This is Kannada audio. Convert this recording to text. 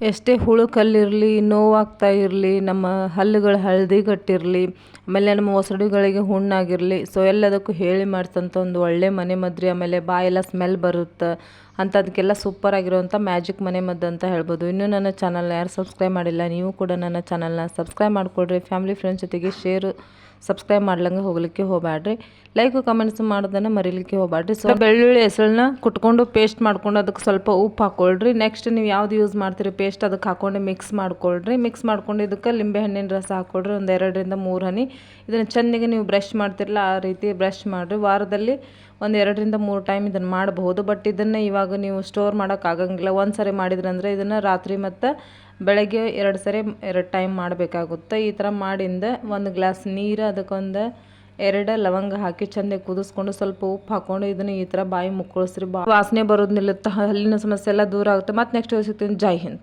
ಎಷ್ಟೇ ಹುಳು ಕಲ್ಲಿರಲಿ, ನೋವಾಗ್ತಾ ಇರಲಿ, ನಮ್ಮ ಹಲ್ಲುಗಳು ಹಳದಿಗಟ್ಟಿರಲಿ, ಆಮೇಲೆ ನಮ್ಮ ಒಸಡುಗಳಿಗೆ ಹುಣ್ಣಾಗಿರಲಿ, ಸೊ ಎಲ್ಲದಕ್ಕೂ ಹೇಳಿ ಮಾಡ್ತಂಥ ಒಂದು ಒಳ್ಳೆ ಮನೆ ಮದ್ದು ರೀ. ಆಮೇಲೆ ಬಾಯೆಲ್ಲ ಸ್ಮೆಲ್ ಬರುತ್ತೆ ಅಂಥದಕ್ಕೆಲ್ಲ ಸೂಪರ್ ಆಗಿರುವಂಥ ಮ್ಯಾಜಿಕ್ ಮನೆ ಮದ್ದು ಅಂತ ಹೇಳ್ಬೋದು. ಇನ್ನೂ ನನ್ನ ಚಾನಲ್ನ ಯಾರು ಸಬ್ಸ್ಕ್ರೈಬ್ ಮಾಡಿಲ್ಲ, ನೀವು ಕೂಡ ನನ್ನ ಚಾನಲ್ನ ಸಬ್ಸ್ಕ್ರೈಬ್ ಮಾಡಿಕೊಡ್ರಿ. ಫ್ಯಾಮಿಲಿ ಫ್ರೆಂಡ್ಸ್ ಜೊತೆಗೆ ಸಬ್ಸ್ಕ್ರೈಬ್ ಮಾಡ್ಲಂಗೆ ಹೋಗ್ಲಿಕ್ಕೆ ಹೋಗಬೇಡ್ರಿ. ಲೈಕ್ ಕಮೆಂಟ್ಸ್ ಮಾಡೋದನ್ನು ಮರಿಲಿಕ್ಕೆ ಹೋಗಬೇಡ್ರಿ. ಸೊ ಬೆಳ್ಳುಳ್ಳಿ ಹೆಸಳನ್ನ ಕುಟ್ಕೊಂಡು ಪೇಸ್ಟ್ ಮಾಡ್ಕೊಂಡು ಅದಕ್ಕೆ ಸ್ವಲ್ಪ ಉಪ್ಪು ಹಾಕ್ಕೊಳ್ರಿ. ನೆಕ್ಸ್ಟ್ ನೀವು ಯಾವ್ದು ಯೂಸ್ ಮಾಡ್ತೀರಿ ಪೇಸ್ಟ್ ಅದಕ್ಕೆ ಹಾಕ್ಕೊಂಡು ಮಿಕ್ಸ್ ಮಾಡ್ಕೊಳ್ರಿ. ಮಿಕ್ಸ್ ಮಾಡ್ಕೊಂಡು ಇದಕ್ಕೆ ಲಿಂಬೆ ಹಣ್ಣಿನ ರಸ ಹಾಕ್ಕೊಳ್ರಿ, ಒಂದು 2ರಿಂದ 3 ಹನಿ. ಇದನ್ನು ಚೆನ್ನಾಗಿ ನೀವು ಬ್ರಷ್ ಮಾಡ್ತಿರಲ್ಲ ಆ ರೀತಿ ಬ್ರಷ್ ಮಾಡಿರಿ. ವಾರದಲ್ಲಿ ಒಂದು 2ರಿಂದ 3 ಟೈಮ್ ಇದನ್ನು ಮಾಡಬಹುದು. ಬಟ್ ಇದನ್ನು ಇವಾಗ ನೀವು ಸ್ಟೋರ್ ಮಾಡೋಕ್ಕಾಗಂಗಿಲ್ಲ. ಒಂದು ಸರಿ ಮಾಡಿದ್ರಂದರೆ ಇದನ್ನು ರಾತ್ರಿ ಮತ್ತು ಬೆಳಗ್ಗೆ 2 ಟೈಮ್ ಮಾಡಬೇಕಾಗುತ್ತೆ. ಈ ಥರ ಮಾಡಿಂದ 1 ಗ್ಲಾಸ್ ನೀರು, ಅದಕ್ಕೊಂದು 2 ಲವಂಗ ಹಾಕಿ ಚೆಂದಾಗಿ ಕುದಿಸ್ಕೊಂಡು ಸ್ವಲ್ಪ ಉಪ್ಪು ಹಾಕ್ಕೊಂಡು ಇದನ್ನು ಈ ಥರ ಬಾಯಿ ಮುಕ್ಕಳಿಸ್ರಿ. ವಾಸನೆ ಬರೋದು ನಿಲ್ಲುತ್ತೆ, ಹಲ್ಲಿನ ಸಮಸ್ಯೆ ಎಲ್ಲ ದೂರ ಆಗುತ್ತೆ. ಮತ್ತು ನೆಕ್ಸ್ಟ್ ಸಿಗ್ತೀನಿ. ಜೈ ಹಿಂದ್.